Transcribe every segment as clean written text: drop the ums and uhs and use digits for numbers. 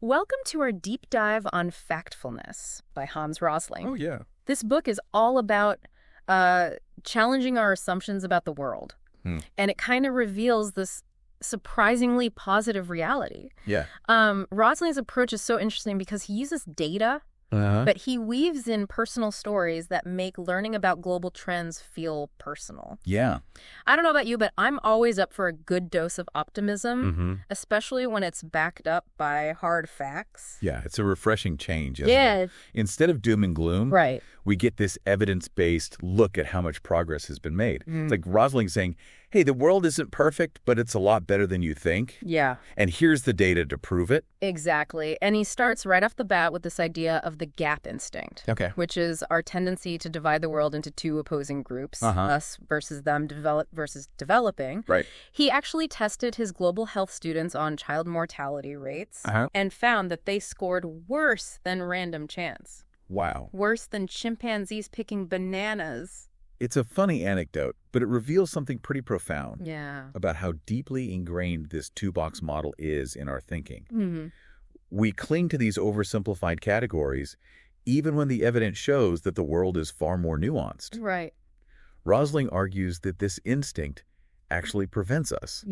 Welcome to our deep dive on Factfulness by Hans Rosling. Oh, yeah. This book is all about challenging our assumptions about the world. And it kind of reveals this surprisingly positive reality. Yeah. Rosling's approach is so interesting because he uses data, but he weaves in personal stories that make learning about global trends feel personal. Yeah. I don't know about you, but I'm always up for a good dose of optimism, especially when it's backed up by hard facts. Yeah, it's a refreshing change, isn't it? Instead of doom and gloom, we get this evidence-based look at how much progress has been made. It's like Rosling saying, hey, the world isn't perfect, but it's a lot better than you think. Yeah. And here's the data to prove it. Exactly. And he starts right off the bat with this idea of the gap instinct, which is our tendency to divide the world into two opposing groups, us versus them, develop versus developing. Right. He actually tested his global health students on child mortality rates and found that they scored worse than random chance. Wow. Worse than chimpanzees picking bananas. It's a funny anecdote, but it reveals something pretty profound about how deeply ingrained this two-box model is in our thinking. We cling to these oversimplified categories even when the evidence shows that the world is far more nuanced. Right. Rosling argues that this instinct actually prevents us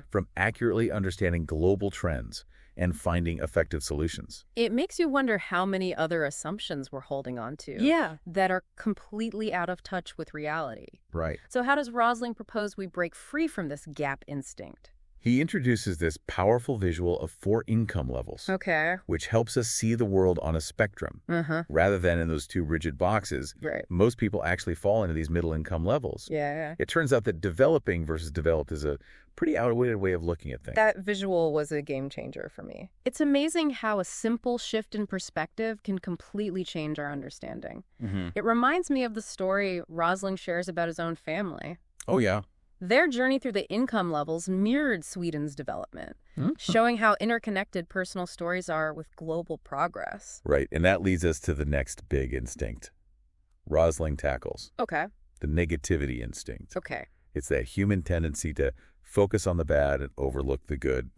from accurately understanding global trends and finding effective solutions. It makes you wonder how many other assumptions we're holding on to that are completely out of touch with reality. Right. So how does Rosling propose we break free from this gap instinct? He introduces this powerful visual of 4 income levels, which helps us see the world on a spectrum, rather than in those two rigid boxes. Most people actually fall into these middle income levels. It turns out that developing versus developed is a pretty outdated way of looking at things. That visual was a game changer for me. It's amazing how a simple shift in perspective can completely change our understanding. It reminds me of the story Rosling shares about his own family. Oh, yeah. Their journey through the income levels mirrored Sweden's development, showing how interconnected personal stories are with global progress. Right, and that leads us to the next big instinct Rosling tackles. The negativity instinct. It's that human tendency to focus on the bad and overlook the good,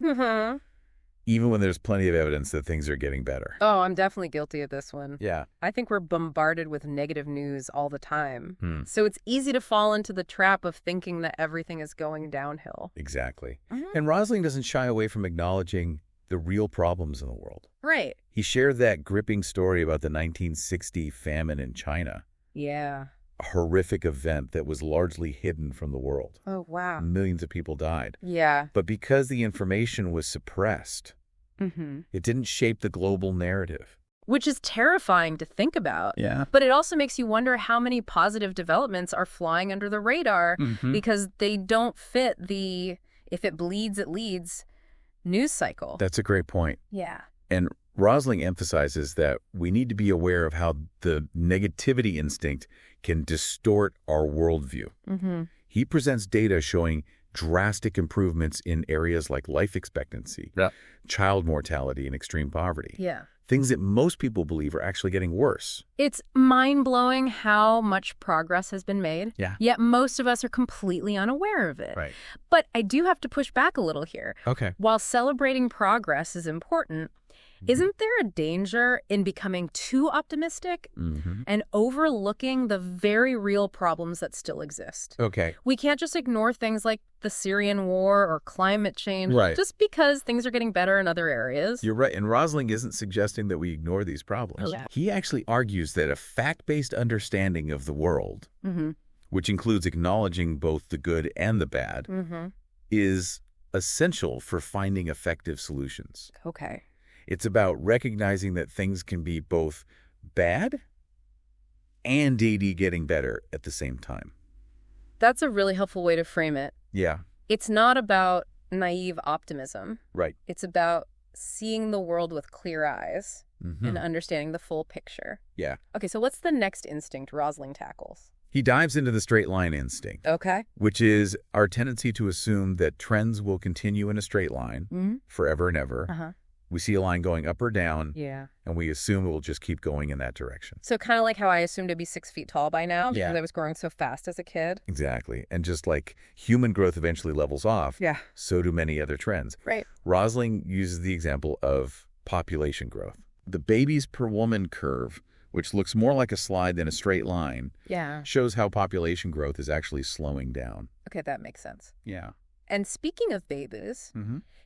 even when there's plenty of evidence that things are getting better. Oh, I'm definitely guilty of this one. Yeah. I think we're bombarded with negative news all the time. So it's easy to fall into the trap of thinking that everything is going downhill. Exactly. And Rosling doesn't shy away from acknowledging the real problems in the world. Right. He shared that gripping story about the 1960 famine in China. Yeah. A horrific event that was largely hidden from the world. Oh, wow. Millions of people died. Yeah. But because the information was suppressed, it didn't shape the global narrative. Which is terrifying to think about. Yeah. But it also makes you wonder how many positive developments are flying under the radar because they don't fit the if it bleeds, it leads news cycle. That's a great point. Yeah. And Rosling emphasizes that we need to be aware of how the negativity instinct can distort our worldview. He presents data showing drastic improvements in areas like life expectancy, child mortality, and extreme poverty. Things that most people believe are actually getting worse. It's mind-blowing how much progress has been made, yet most of us are completely unaware of it. But I do have to push back a little here. While celebrating progress is important, isn't there a danger in becoming too optimistic and overlooking the very real problems that still exist? We can't just ignore things like the Syrian war or climate change just because things are getting better in other areas. You're right. And Rosling isn't suggesting that we ignore these problems. He actually argues that a fact-based understanding of the world, which includes acknowledging both the good and the bad, is essential for finding effective solutions. It's about recognizing that things can be both bad and getting better at the same time. That's a really helpful way to frame it. Yeah. It's not about naive optimism. Right. It's about seeing the world with clear eyes and understanding the full picture. Yeah. Okay, so what's the next instinct Rosling tackles? He dives into the straight line instinct, which is our tendency to assume that trends will continue in a straight line forever and ever. We see a line going up or down, and we assume it will just keep going in that direction. So kind of like how I assumed to be 6 feet tall by now because I was growing so fast as a kid. Exactly. And just like human growth eventually levels off, so do many other trends. Right. Rosling uses the example of population growth. The babies per woman curve, which looks more like a slide than a straight line, shows how population growth is actually slowing down. Okay, that makes sense. Yeah. And speaking of babies,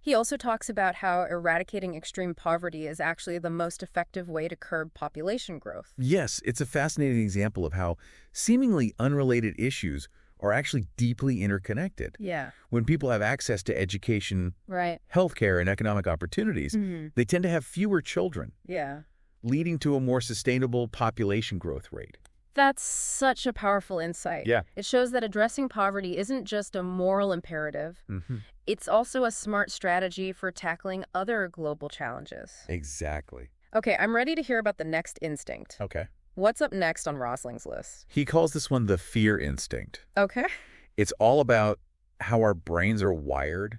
he also talks about how eradicating extreme poverty is actually the most effective way to curb population growth. Yes, it's a fascinating example of how seemingly unrelated issues are actually deeply interconnected. Yeah. When people have access to education, healthcare, and economic opportunities, they tend to have fewer children. Yeah. Leading to a more sustainable population growth rate. That's such a powerful insight. Yeah. It shows that addressing poverty isn't just a moral imperative. It's also a smart strategy for tackling other global challenges. Exactly. Okay, I'm ready to hear about the next instinct. Okay. What's up next on Rosling's list? He calls this one the fear instinct. Okay. It's all about how our brains are wired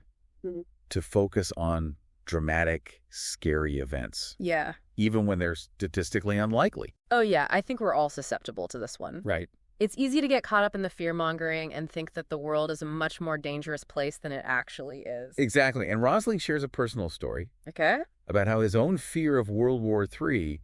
to focus on dramatic, scary events. Yeah. Even when they're statistically unlikely. Oh, yeah. I think we're all susceptible to this one. Right. It's easy to get caught up in the fear-mongering and think that the world is a much more dangerous place than it actually is. Exactly. And Rosling shares a personal story. Okay. About how his own fear of World War III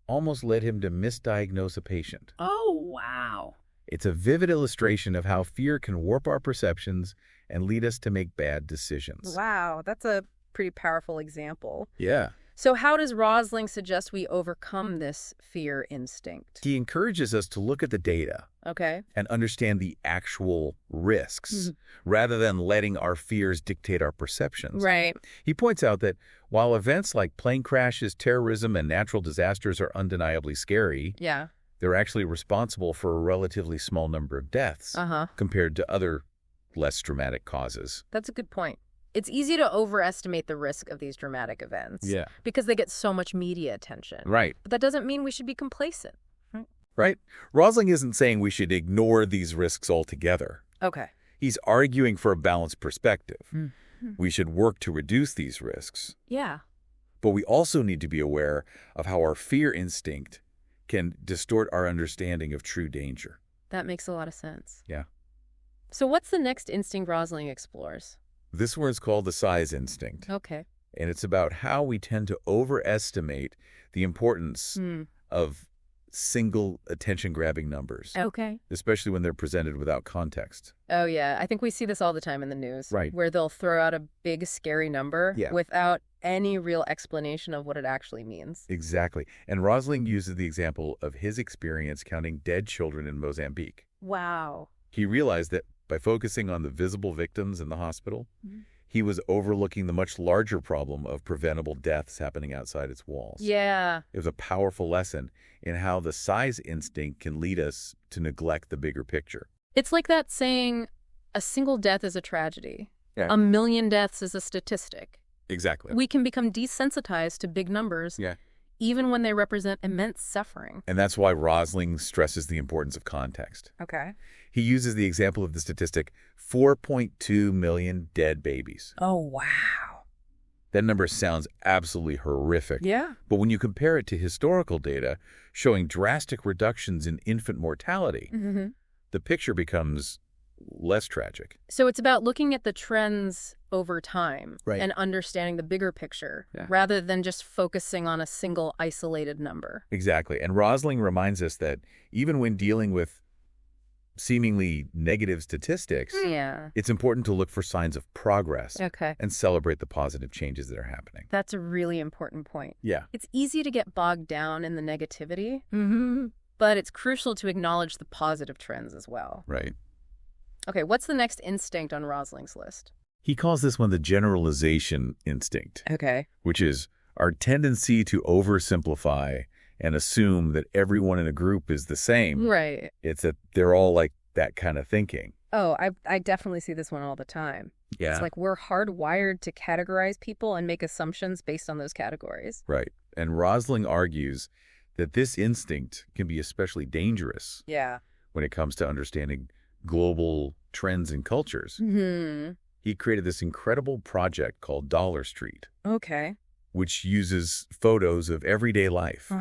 almost led him to misdiagnose a patient. Oh, wow. It's a vivid illustration of how fear can warp our perceptions and lead us to make bad decisions. Wow. That's a pretty powerful example. Yeah. So how does Rosling suggest we overcome this fear instinct? He encourages us to look at the data and understand the actual risks rather than letting our fears dictate our perceptions. Right. He points out that while events like plane crashes, terrorism, and natural disasters are undeniably scary, they're actually responsible for a relatively small number of deaths compared to other less dramatic causes. That's a good point. It's easy to overestimate the risk of these dramatic events because they get so much media attention. Right. But that doesn't mean we should be complacent. Right. Rosling isn't saying we should ignore these risks altogether. Okay. He's arguing for a balanced perspective. We should work to reduce these risks. Yeah. But we also need to be aware of how our fear instinct can distort our understanding of true danger. That makes a lot of sense. Yeah. So what's the next instinct Rosling explores? This one's called the size instinct. Okay. And it's about how we tend to overestimate the importance of single attention-grabbing numbers. Okay. Especially when they're presented without context. Oh, yeah. I think we see this all the time in the news. Right. Where they'll throw out a big, scary number without any real explanation of what it actually means. Exactly. And Rosling uses the example of his experience counting dead children in Mozambique. Wow. He realized that by focusing on the visible victims in the hospital, he was overlooking the much larger problem of preventable deaths happening outside its walls. Yeah. It was a powerful lesson in how the size instinct can lead us to neglect the bigger picture. It's like that saying, a single death is a tragedy. Yeah. A million deaths is a statistic. Exactly. We can become desensitized to big numbers, even when they represent immense suffering. And that's why Rosling stresses the importance of context. Okay. He uses the example of the statistic 4.2 million dead babies. Oh, wow. That number sounds absolutely horrific. Yeah. But when you compare it to historical data showing drastic reductions in infant mortality, the picture becomes less tragic. So it's about looking at the trends over time and understanding the bigger picture rather than just focusing on a single isolated number. Exactly. And Rosling reminds us that even when dealing with seemingly negative statistics, it's important to look for signs of progress and celebrate the positive changes that are happening. That's a really important point. Yeah. It's easy to get bogged down in the negativity, but it's crucial to acknowledge the positive trends as well. Right. Okay, what's the next instinct on Rosling's list? He calls this one the generalization instinct. Okay. Which is our tendency to oversimplify and assume that everyone in a group is the same. Right. It's that they're all like that kind of thinking. Oh, I definitely see this one all the time. Yeah. It's like we're hardwired to categorize people and make assumptions based on those categories. Right. And Rosling argues that this instinct can be especially dangerous when it comes to understanding global trends and cultures. He created this incredible project called Dollar Street. Okay. Which uses photos of everyday life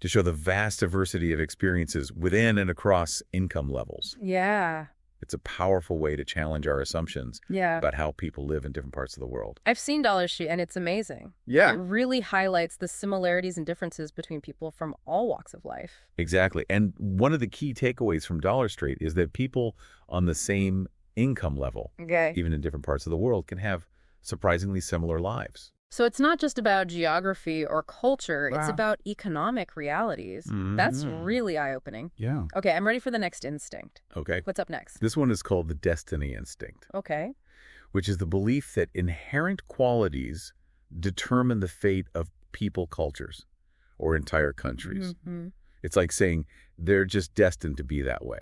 to show the vast diversity of experiences within and across income levels. Yeah. It's a powerful way to challenge our assumptions about how people live in different parts of the world. I've seen Dollar Street, and it's amazing. Yeah. It really highlights the similarities and differences between people from all walks of life. Exactly. And one of the key takeaways from Dollar Street is that people on the same income level, even in different parts of the world, can have surprisingly similar lives. So it's not just about geography or culture, it's about economic realities. That's really eye-opening. Yeah. Okay, I'm ready for the next instinct. Okay. What's up next? This one is called the destiny instinct. Okay. Which is the belief that inherent qualities determine the fate of people, cultures, or entire countries. It's like saying they're just destined to be that way.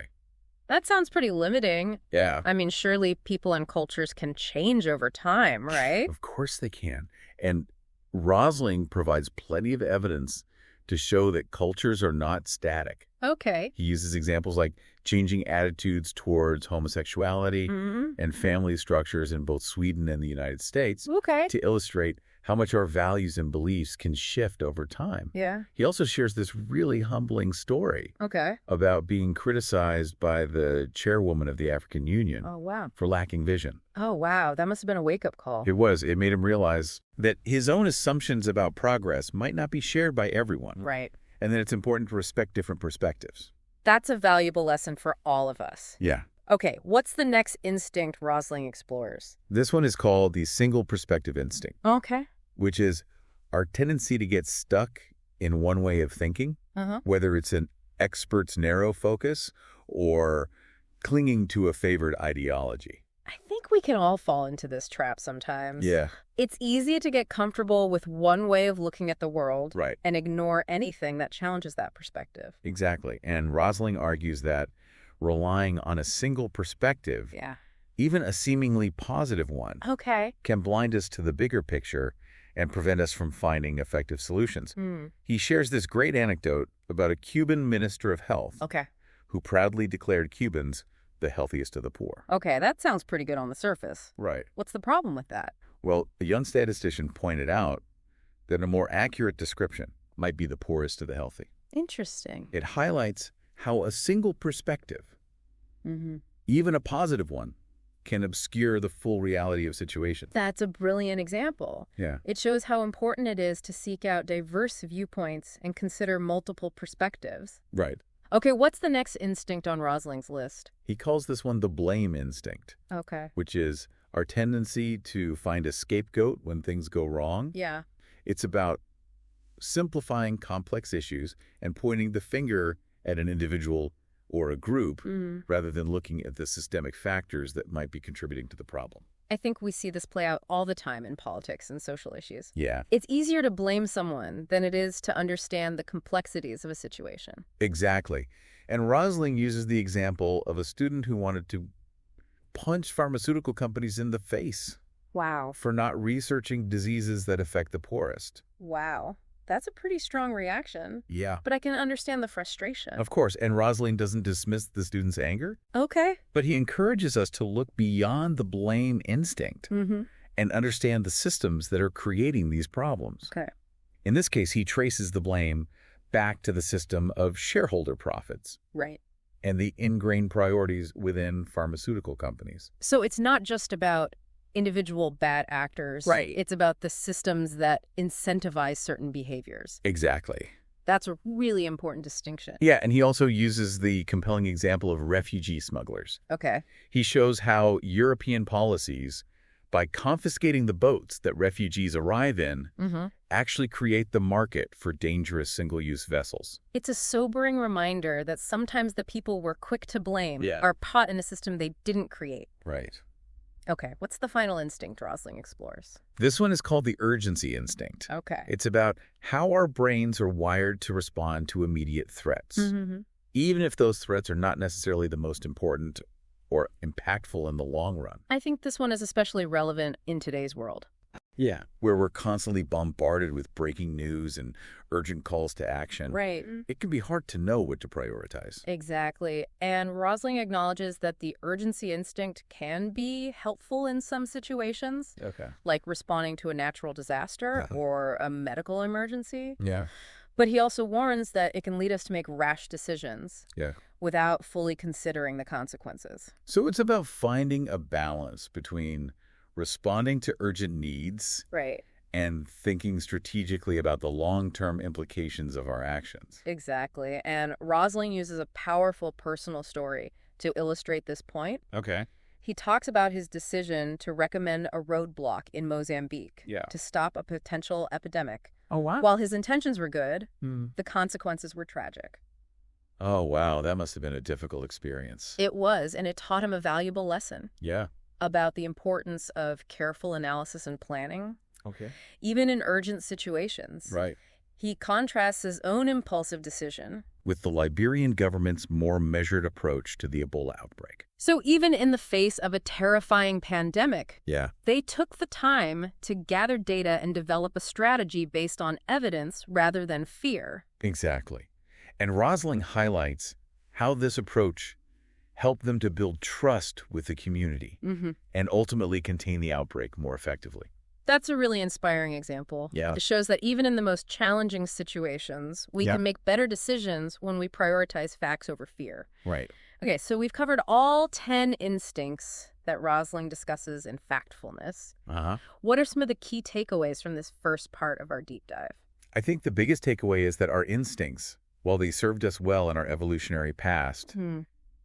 That sounds pretty limiting. Yeah. I mean, surely people and cultures can change over time, right? Of course they can. And Rosling provides plenty of evidence to show that cultures are not static. Okay. He uses examples like changing attitudes towards homosexuality and family structures in both Sweden and the United States to illustrate how much our values and beliefs can shift over time. Yeah. He also shares this really humbling story about being criticized by the chairwoman of the African Union for lacking vision. Oh, wow. That must have been a wake-up call. It was. It made him realize that his own assumptions about progress might not be shared by everyone. Right. And that it's important to respect different perspectives. That's a valuable lesson for all of us. Yeah. Okay, what's the next instinct Rosling explores? This one is called the single perspective instinct. Okay. Which is our tendency to get stuck in one way of thinking, whether it's an expert's narrow focus or clinging to a favored ideology. I think we can all fall into this trap sometimes. Yeah. It's easy to get comfortable with one way of looking at the world and ignore anything that challenges that perspective. Exactly. And Rosling argues that relying on a single perspective, even a seemingly positive one, can blind us to the bigger picture and prevent us from finding effective solutions. He shares this great anecdote about a Cuban minister of health who proudly declared Cubans the healthiest of the poor. Okay, that sounds pretty good on the surface. Right. What's the problem with that? Well, a young statistician pointed out that a more accurate description might be the poorest of the healthy. Interesting. It highlights how a single perspective, even a positive one, can obscure the full reality of situations. That's a brilliant example. Yeah. It shows how important it is to seek out diverse viewpoints and consider multiple perspectives. Right. Okay, what's the next instinct on Rosling's list? He calls this one the blame instinct. Okay. Which is our tendency to find a scapegoat when things go wrong. Yeah. It's about simplifying complex issues and pointing the finger at an individual or a group rather than looking at the systemic factors that might be contributing to the problem. I think we see this play out all the time in politics and social issues. Yeah. It's easier to blame someone than it is to understand the complexities of a situation. Exactly. And Rosling uses the example of a student who wanted to punch pharmaceutical companies in the face. Wow. For not researching diseases that affect the poorest. Wow. That's a pretty strong reaction. Yeah. But I can understand the frustration. Of course. And Rosling doesn't dismiss the student's anger. Okay. But he encourages us to look beyond the blame instinct and understand the systems that are creating these problems. Okay. In this case, he traces the blame back to the system of shareholder profits. Right. And the ingrained priorities within pharmaceutical companies. So it's not just about individual bad actors. Right. It's about the systems that incentivize certain behaviors. Exactly. That's a really important distinction. Yeah, and he also uses the compelling example of refugee smugglers. Okay. He shows how European policies, by confiscating the boats that refugees arrive in, actually create the market for dangerous single-use vessels. It's a sobering reminder that sometimes the people we're quick to blame are caught in a system they didn't create. Right. Okay, what's the final instinct Rosling explores? This one is called the urgency instinct. Okay. It's about how our brains are wired to respond to immediate threats, even if those threats are not necessarily the most important or impactful in the long run. I think this one is especially relevant in today's world. Yeah, where we're constantly bombarded with breaking news and urgent calls to action. Right. It can be hard to know what to prioritize. Exactly. And Rosling acknowledges that the urgency instinct can be helpful in some situations. Okay. Like responding to a natural disaster or a medical emergency. Yeah. But he also warns that it can lead us to make rash decisions Yeah. without fully considering the consequences. So it's about finding a balance between responding to urgent needs Right. and thinking strategically about the long-term implications of our actions. Exactly. And Rosling uses a powerful personal story to illustrate this point. Okay. He talks about his decision to recommend a roadblock in Mozambique to stop a potential epidemic. Oh, wow. While his intentions were good, the consequences were tragic. Oh, wow. That must have been a difficult experience. It was, and it taught him a valuable lesson. Yeah. About the importance of careful analysis and planning. Okay. Even in urgent situations. Right. He contrasts his own impulsive decision with the Liberian government's more measured approach to the Ebola outbreak. So even in the face of a terrifying pandemic, they took the time to gather data and develop a strategy based on evidence rather than fear. Exactly. And Rosling highlights how this approach helped them to build trust with the community and ultimately contain the outbreak more effectively. That's a really inspiring example. Yeah. It shows that even in the most challenging situations, we can make better decisions when we prioritize facts over fear. Right. Okay, so we've covered all 10 instincts that Rosling discusses in Factfulness. What are some of the key takeaways from this first part of our deep dive? I think the biggest takeaway is that our instincts, while they served us well in our evolutionary past,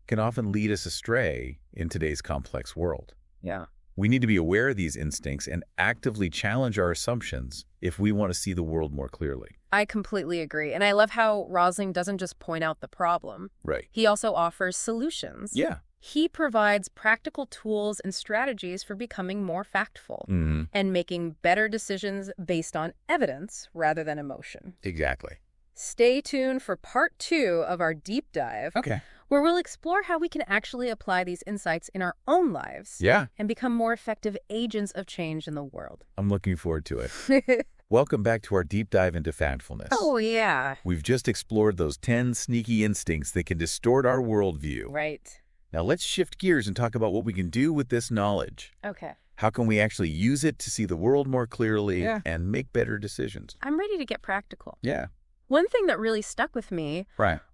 can often lead us astray in today's complex world. Yeah. We need to be aware of these instincts and actively challenge our assumptions if we want to see the world more clearly. I completely agree. And I love how Rosling doesn't just point out the problem. Right. He also offers solutions. Yeah. He provides practical tools and strategies for becoming more factful and making better decisions based on evidence rather than emotion. Exactly. Stay tuned for part 2 of our deep dive. Okay. Where we'll explore how we can actually apply these insights in our own lives. Yeah. And become more effective agents of change in the world. I'm looking forward to it. Welcome back to our deep dive into Factfulness. Oh, yeah. We've just explored those 10 sneaky instincts that can distort our worldview. Right. Now let's shift gears and talk about what we can do with this knowledge. Okay. How can we actually use it to see the world more clearly and make better decisions? I'm ready to get practical. Yeah. One thing that really stuck with me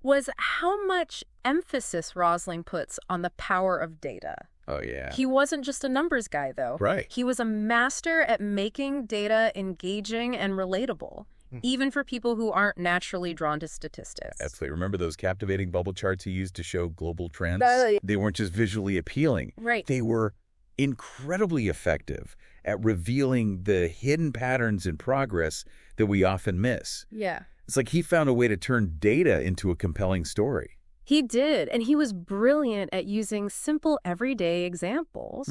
was how much emphasis Rosling puts on the power of data. Oh, yeah. He wasn't just a numbers guy, though. Right. He was a master at making data engaging and relatable, even for people who aren't naturally drawn to statistics. Absolutely. Remember those captivating bubble charts he used to show global trends? They weren't just visually appealing. Right. They were incredibly effective at revealing the hidden patterns in progress that we often miss. Yeah. It's like he found a way to turn data into a compelling story. He did, and he was brilliant at using simple everyday examples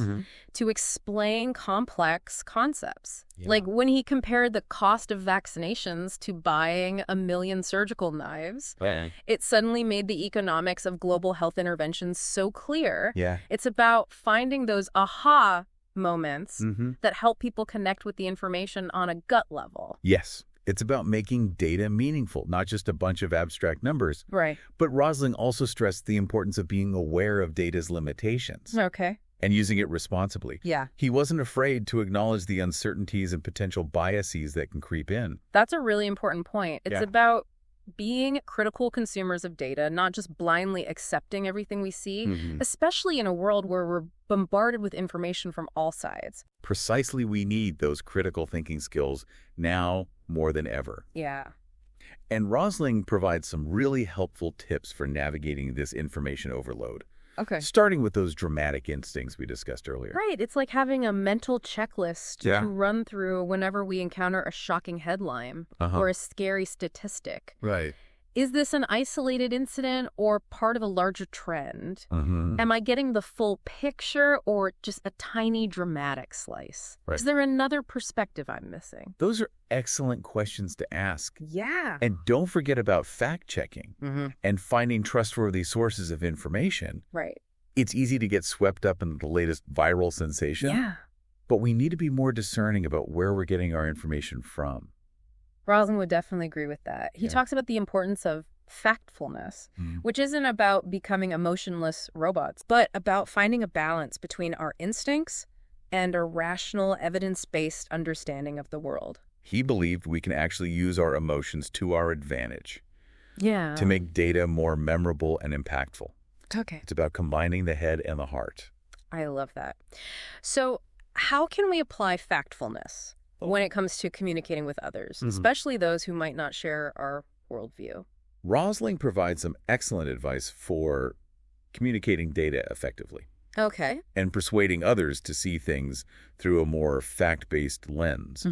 to explain complex concepts. Yeah. Like when he compared the cost of vaccinations to buying 1 million surgical knives, it suddenly made the economics of global health interventions so clear. Yeah. It's about finding those aha moments that help people connect with the information on a gut level. Yes. It's about making data meaningful, not just a bunch of abstract numbers. Right. But Rosling also stressed the importance of being aware of data's limitations. Okay. And using it responsibly. Yeah. He wasn't afraid to acknowledge the uncertainties and potential biases that can creep in. That's a really important point. It's about being critical consumers of data, not just blindly accepting everything we see, especially in a world where we're bombarded with information from all sides. Precisely, we need those critical thinking skills now more than ever. Yeah. And Rosling provides some really helpful tips for navigating this information overload. Okay. Starting with those dramatic instincts we discussed earlier. Right. It's like having a mental checklist to run through whenever we encounter a shocking headline or a scary statistic. Right. Is this an isolated incident or part of a larger trend? Am I getting the full picture or just a tiny dramatic slice? Right. Is there another perspective I'm missing? Those are excellent questions to ask. Yeah. And don't forget about fact-checking and finding trustworthy sources of information. Right. It's easy to get swept up in the latest viral sensation. Yeah. But we need to be more discerning about where we're getting our information from. Rosling would definitely agree with that. He talks about the importance of factfulness, which isn't about becoming emotionless robots, but about finding a balance between our instincts and a rational, evidence-based understanding of the world. He believed we can actually use our emotions to our advantage. Yeah. To make data more memorable and impactful. Okay. It's about combining the head and the heart. I love that. So how can we apply factfulness when it comes to communicating with others, especially those who might not share our worldview? Rosling provides some excellent advice for communicating data effectively. Okay. And persuading others to see things through a more fact-based lens.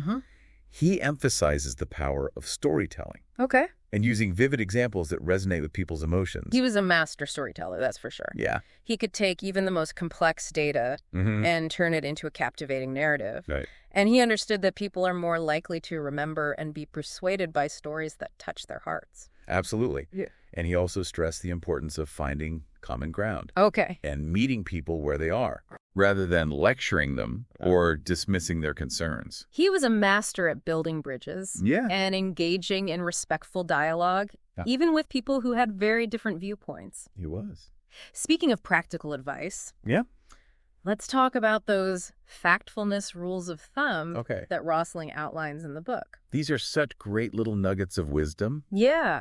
He emphasizes the power of storytelling. Okay. And using vivid examples that resonate with people's emotions. He was a master storyteller, that's for sure. Yeah. He could take even the most complex data and turn it into a captivating narrative. Right. And he understood that people are more likely to remember and be persuaded by stories that touch their hearts. Absolutely. Yeah. And he also stressed the importance of finding common ground. Okay. And meeting people where they are, rather than lecturing them or dismissing their concerns. He was a master at building bridges and engaging in respectful dialogue, even with people who had very different viewpoints. He was. Speaking of practical advice, let's talk about those factfulness rules of thumb that Rosling outlines in the book. These are such great little nuggets of wisdom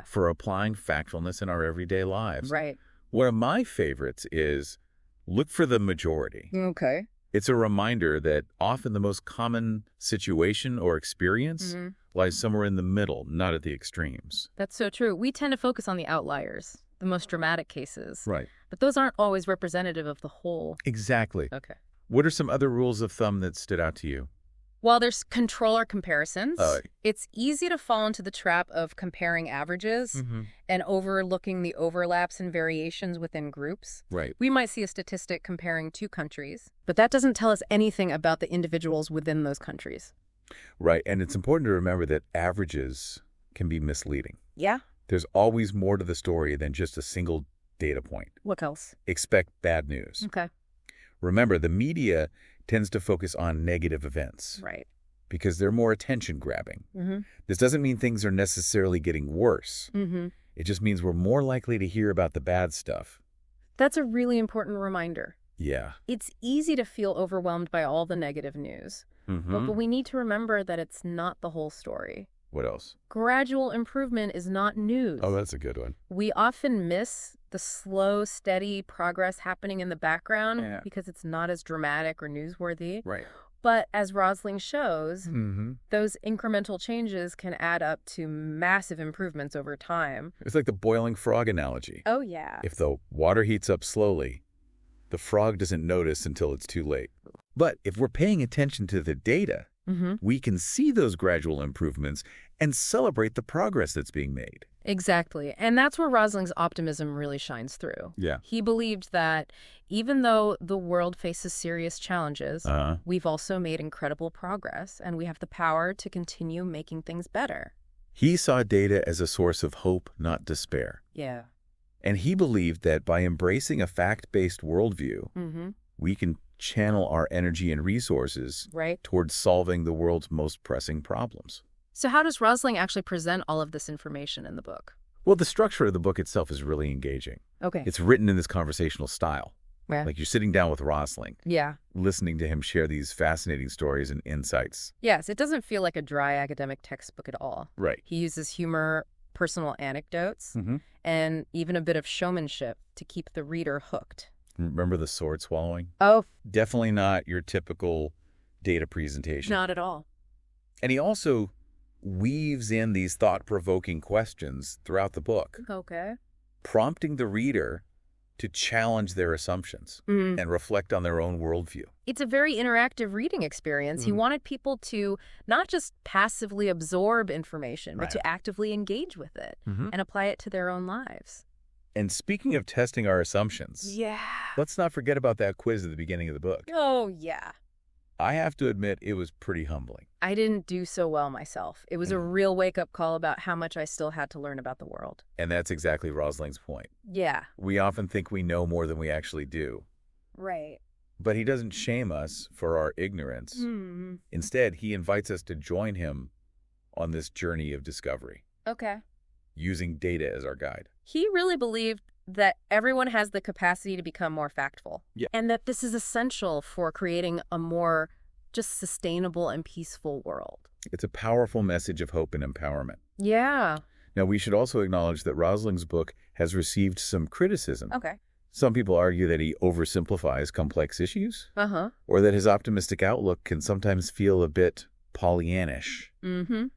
for applying factfulness in our everyday lives. Right. One of my favorites is look for the majority. Okay. It's a reminder that often the most common situation or experience lies somewhere in the middle, not at the extremes. That's so true. We tend to focus on the outliers, the most dramatic cases. Right. But those aren't always representative of the whole. Exactly. Okay. What are some other rules of thumb that stood out to you? While there's control our comparisons, it's easy to fall into the trap of comparing averages and overlooking the overlaps and variations within groups. Right. We might see a statistic comparing two countries, but that doesn't tell us anything about the individuals within those countries. Right. And it's important to remember that averages can be misleading. Yeah. There's always more to the story than just a single data point. What else? Expect bad news. Okay. Remember, the media tends to focus on negative events. Right. Because they're more attention-grabbing. This doesn't mean things are necessarily getting worse. It just means we're more likely to hear about the bad stuff. That's a really important reminder. Yeah. It's easy to feel overwhelmed by all the negative news. But we need to remember that it's not the whole story. What else? Gradual improvement is not news. Oh, that's a good one. We often miss the slow, steady progress happening in the background because it's not as dramatic or newsworthy. Right. But as Rosling shows, those incremental changes can add up to massive improvements over time. It's like the boiling frog analogy. Oh, yeah. If the water heats up slowly, the frog doesn't notice until it's too late. But if we're paying attention to the data, we can see those gradual improvements and celebrate the progress that's being made. Exactly. And that's where Rosling's optimism really shines through. Yeah. He believed that even though the world faces serious challenges, we've also made incredible progress, and we have the power to continue making things better. He saw data as a source of hope, not despair. Yeah. And he believed that by embracing a fact-based worldview, we can channel our energy and resources towards solving the world's most pressing problems. So how does Rosling actually present all of this information in the book? Well, the structure of the book itself is really engaging. Okay. It's written in this conversational style. Yeah. Like you're sitting down with Rosling. Yeah. Listening to him share these fascinating stories and insights. Yes, it doesn't feel like a dry academic textbook at all. Right. He uses humor, personal anecdotes, and even a bit of showmanship to keep the reader hooked. Remember the sword swallowing? Oh. Definitely not your typical data presentation. Not at all. And he also weaves in these thought-provoking questions throughout the book. Okay. Prompting the reader to challenge their assumptions and reflect on their own worldview. It's a very interactive reading experience. He wanted people to not just passively absorb information, but to actively engage with it and apply it to their own lives. And speaking of testing our assumptions, let's not forget about that quiz at the beginning of the book. Oh, yeah. I have to admit, it was pretty humbling. I didn't do so well myself. It was a real wake-up call about how much I still had to learn about the world. And that's exactly Rosling's point. Yeah. We often think we know more than we actually do. Right. But he doesn't shame us for our ignorance. Instead, he invites us to join him on this journey of discovery. Okay. Using data as our guide. He really believed that everyone has the capacity to become more factful. Yeah. And that this is essential for creating a more just sustainable and peaceful world. It's a powerful message of hope and empowerment. Yeah. Now, we should also acknowledge that Rosling's book has received some criticism. Okay. Some people argue that he oversimplifies complex issues, or that his optimistic outlook can sometimes feel a bit Pollyannish,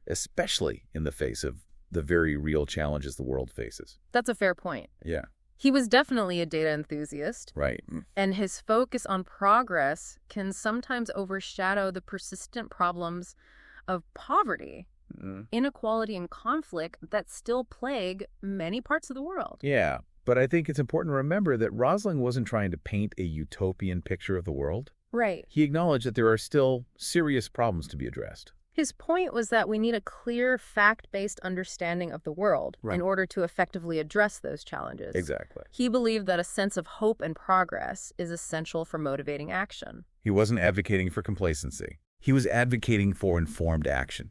especially in the face of the very real challenges the world faces. That's a fair point. Yeah. He was definitely a data enthusiast. Right. And his focus on progress can sometimes overshadow the persistent problems of poverty, inequality, and conflict that still plague many parts of the world. Yeah. But I think it's important to remember that Rosling wasn't trying to paint a utopian picture of the world. Right. He acknowledged that there are still serious problems to be addressed. His point was that we need a clear, fact-based understanding of the world in order to effectively address those challenges. Exactly. He believed that a sense of hope and progress is essential for motivating action. He wasn't advocating for complacency. He was advocating for informed action,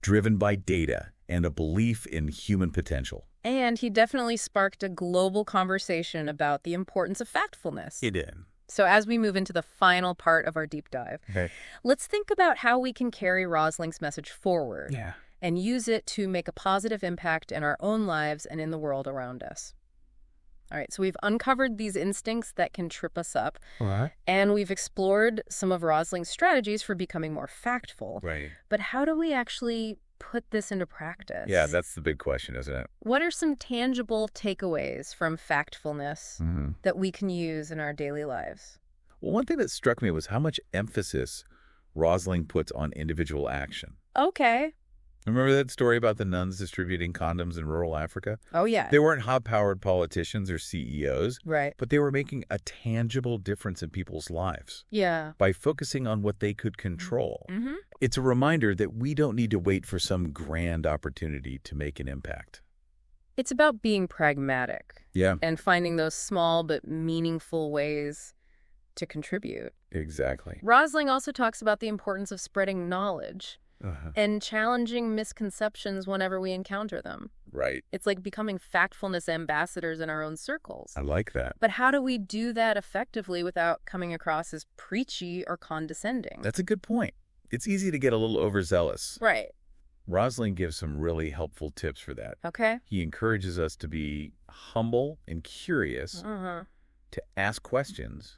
driven by data and a belief in human potential. And he definitely sparked a global conversation about the importance of factfulness. He did. So as we move into the final part of our deep dive, let's think about how we can carry Rosling's message forward and use it to make a positive impact in our own lives and in the world around us. All right, so we've uncovered these instincts that can trip us up, and we've explored some of Rosling's strategies for becoming more factful. Right. But how do we actually put this into practice? Yeah, that's the big question, isn't it? What are some tangible takeaways from factfulness that we can use in our daily lives? Well, one thing that struck me was how much emphasis Rosling puts on individual action. Okay. Remember that story about the nuns distributing condoms in rural Africa? Oh, yeah. They weren't high-powered politicians or CEOs, but they were making a tangible difference in people's lives. Yeah. By focusing on what they could control. It's a reminder that we don't need to wait for some grand opportunity to make an impact. It's about being pragmatic. Yeah. And finding those small but meaningful ways to contribute. Exactly. Rosling also talks about the importance of spreading knowledge and challenging misconceptions whenever we encounter them. Right. It's like becoming factfulness ambassadors in our own circles. I like that. But how do we do that effectively without coming across as preachy or condescending? That's a good point. It's easy to get a little overzealous. Right. Rosling gives some really helpful tips for that. Okay. He encourages us to be humble and curious, to ask questions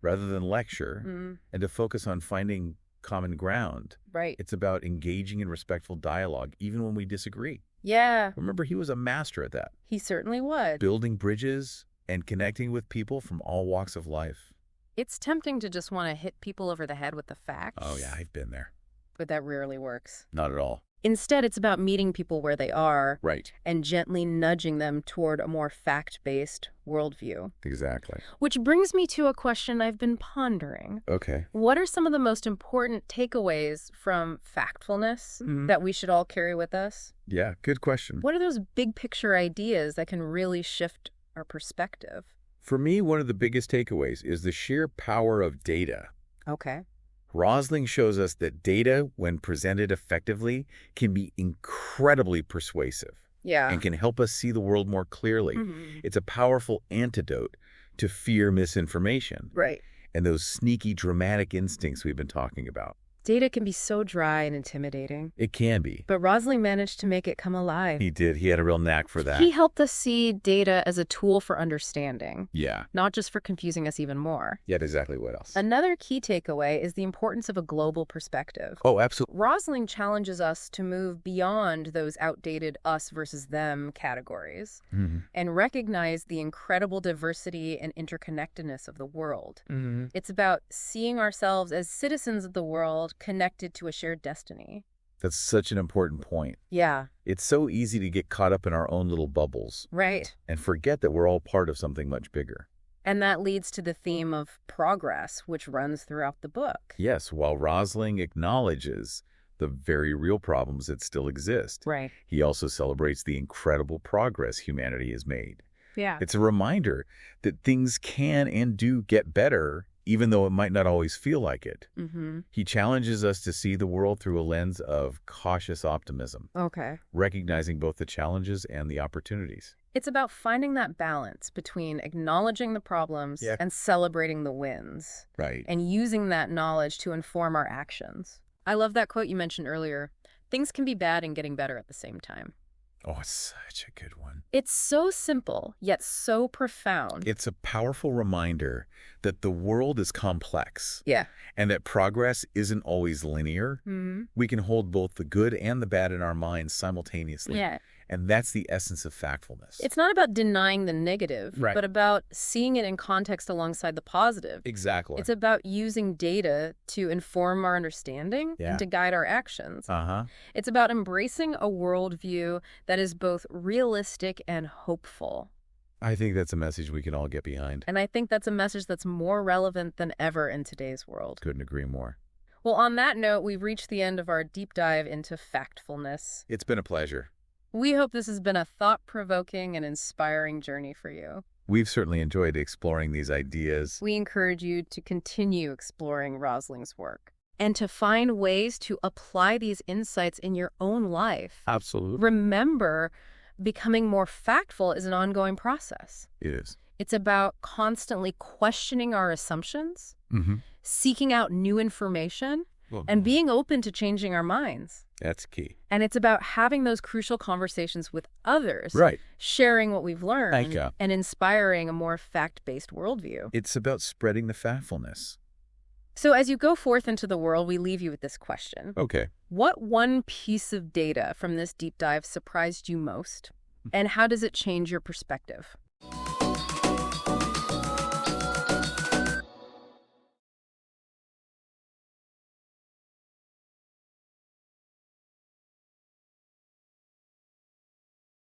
rather than lecture, and to focus on finding common ground. Right. It's about engaging in respectful dialogue, even when we disagree. Yeah. Remember, he was a master at that. He certainly was. Building bridges and connecting with people from all walks of life. It's tempting to just want to hit people over the head with the facts. Oh, yeah, I've been there. But that rarely works. Not at all. Instead, it's about meeting people where they are. Right. And gently nudging them toward a more fact-based worldview. Exactly. Which brings me to a question I've been pondering. Okay. What are some of the most important takeaways from factfulness that we should all carry with us? Yeah, good question. What are those big picture ideas that can really shift our perspective? For me, one of the biggest takeaways is the sheer power of data. Okay. Rosling shows us that data, when presented effectively, can be incredibly persuasive. Yeah. And can help us see the world more clearly. It's a powerful antidote to fear misinformation. Right. And those sneaky, dramatic instincts we've been talking about. Data can be so dry and intimidating. It can be. But Rosling managed to make it come alive. He did. He had a real knack for that. He helped us see data as a tool for understanding. Yeah. Not just for confusing us even more. Yet exactly what else? Another key takeaway is the importance of a global perspective. Oh, absolutely. Rosling challenges us to move beyond those outdated us versus them categories and recognize the incredible diversity and interconnectedness of the world. It's about seeing ourselves as citizens of the world connected to a shared destiny. That's such an important point. Yeah. It's so easy to get caught up in our own little bubbles. Right. And forget that we're all part of something much bigger. And that leads to the theme of progress, which runs throughout the book. Yes, while Rosling acknowledges the very real problems that still exist, right, he also celebrates the incredible progress humanity has made. Yeah. It's a reminder that things can and do get better, even though it might not always feel like it. He challenges us to see the world through a lens of cautious optimism. Okay. Recognizing both the challenges and the opportunities. It's about finding that balance between acknowledging the problems and celebrating the wins. Right. And using that knowledge to inform our actions. I love that quote you mentioned earlier. Things can be bad and getting better at the same time. Oh, it's such a good one. It's so simple, yet so profound. It's a powerful reminder that the world is complex. Yeah. And that progress isn't always linear. Mm-hmm. We can hold both the good and the bad in our minds simultaneously. Yeah. And that's the essence of factfulness. It's not about denying the negative, right, but about seeing it in context alongside the positive. Exactly. It's about using data to inform our understanding and to guide our actions. It's about embracing a worldview that is both realistic and hopeful. I think that's a message we can all get behind. And I think that's a message that's more relevant than ever in today's world. Couldn't agree more. Well, on that note, we've reached the end of our deep dive into factfulness. It's been a pleasure. We hope this has been a thought-provoking and inspiring journey for you. We've certainly enjoyed exploring these ideas. We encourage you to continue exploring Rosling's work and to find ways to apply these insights in your own life. Absolutely. Remember, becoming more factful is an ongoing process. It is. It's about constantly questioning our assumptions, seeking out new information, and being open to changing our minds. That's key. And it's about having those crucial conversations with others, sharing what we've learned, and inspiring a more fact-based worldview. It's about spreading the factfulness. So as you go forth into the world, we leave you with this question. Okay. What one piece of data from this deep dive surprised you most? And how does it change your perspective?